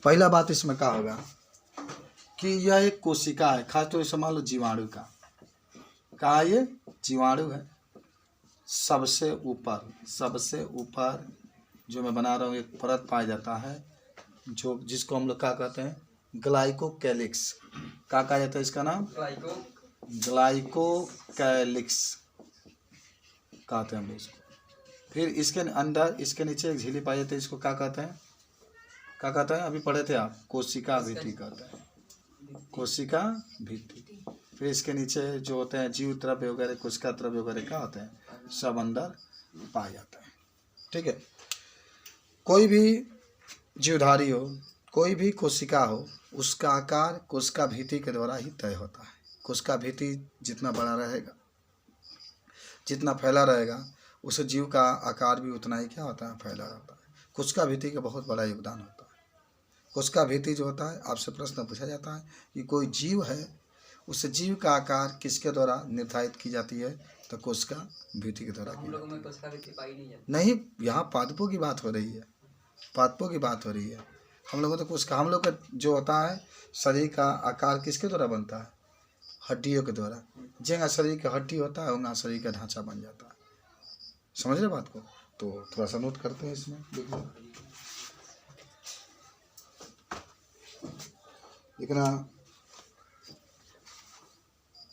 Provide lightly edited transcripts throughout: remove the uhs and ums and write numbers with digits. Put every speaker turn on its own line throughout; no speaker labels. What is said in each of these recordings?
पहला बात इसमें क्या होगा कि यह एक कोशिका है, खास तौर से मान लो जीवाणु का ये जीवाणु है। सबसे ऊपर जो मैं बना रहा हूँ एक परत पाया जाता है जो जिसको हम लोग क्या कहते हैं, ग्लाइकोकैलिक्स। क्या कहा जाता है इसका नाम? ग्लाइकोकैलिक्स कहते हैं हम लोग इसको। फिर इसके अंदर इसके नीचे एक झिल्ली पाई जाती है, इसको क्या कहते हैं? क्या कहते हैं? अभी पढ़े थे आप, कोशिका भित्ति कहते हैं, कोशिका भित्ति। फिर इसके नीचे जो होते हैं जीव द्रव्य वगैरह, कोशिका द्रव्य वगैरह क्या होते हैं, सब अंदर पाए जाते हैं। ठीक है। कोई भी जीवधारी हो, कोई भी कोशिका हो, उसका आकार कोशिका भित्ति के द्वारा ही तय होता है। कोशिका भित्ति जितना बड़ा रहेगा, जितना फैला रहेगा, उस जीव का आकार भी उतना ही क्या होता है, फैला रहता है। कोशिका भित्ति का बहुत बड़ा योगदान होता है। कोशिका भित्ति जो होता है, आपसे प्रश्न पूछा जाता है कि कोई जीव है, उस जीव का आकार किसके द्वारा निर्धारित की जाती है, तो कोशिका भित्ति के द्वारा। हम लोगों में कोशिका भित्ति पाई नहीं है। नहीं, यहाँ पादपों की बात हो रही है, पादपों की बात हो रही है। हम लोगों तो कोशिका, हम लोग का जो होता है शरीर का आकार किसके द्वारा बनता है, हड्डियों के द्वारा। जहाँ शरीर का हड्डी होता है वहाँ शरीर का ढांचा बन जाता है। समझ रहे बात को? तो थोड़ा सा नोट करते हैं इसमें। लिखना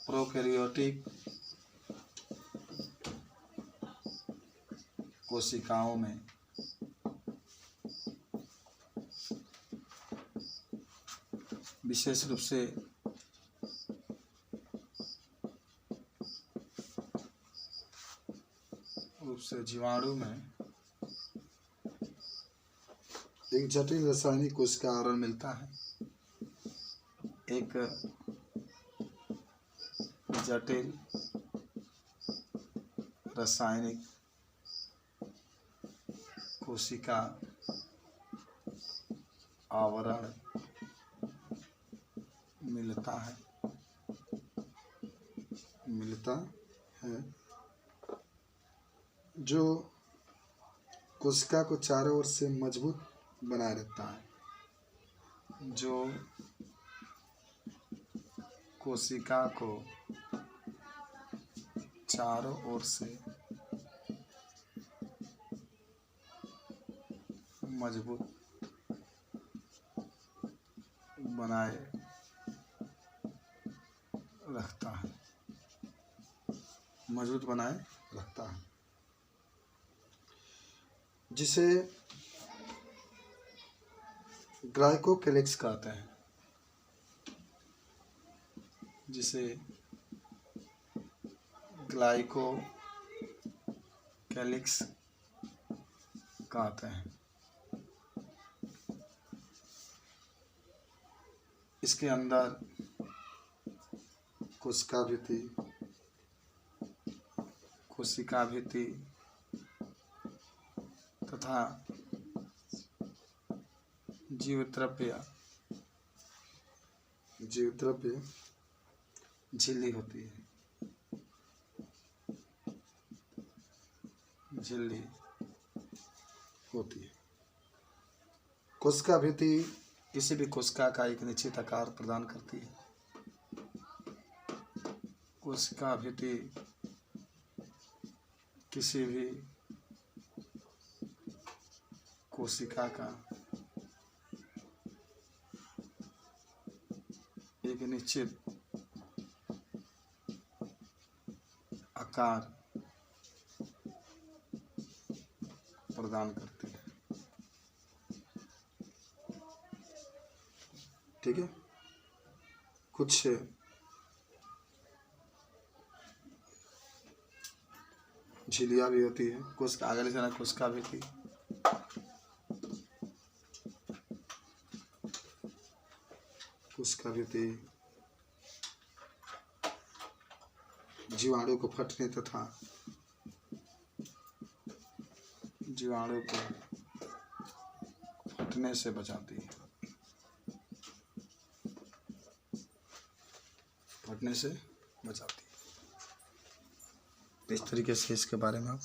प्रोकैरियोटिक कोशिकाओं में विशेष रूप से जीवाणु में एक जटिल रासायनिक कोशिका आवरण मिलता है। एक जटिल रासायनिक कोशिका आवरण मिलता है जो कोशिका को चारों ओर से मजबूत बनाए रखता है, जो कोशिका को चारों ओर से मजबूत बनाए रखता है, मजबूत बनाए रखता है, जिसे ग्लाइकोकैलिक्स कहते हैं, जिसे ग्लाइकोकैलिक्स कहते हैं। इसके अंदर कोशिका भित्ति तथा जीव द्रव्य झिल्ली होती है, कोशिका भित्ति किसी भी कोशिका का एक निश्चित आकार प्रदान करती है। कोशिका भित्ति किसी भी कोशिका का एक निश्चित आकार प्रदान करती है। ठीक है। कुछ झिल्लियाँ भी होती है, कोशिका आगे ले जाना, कोशिका भी थी, कोशिका भी थी। जीवाणु को फटने तथा जीवाणु को फटने से बचाती है, फटने से बचाती है। इस तरीके से इसके बारे में आप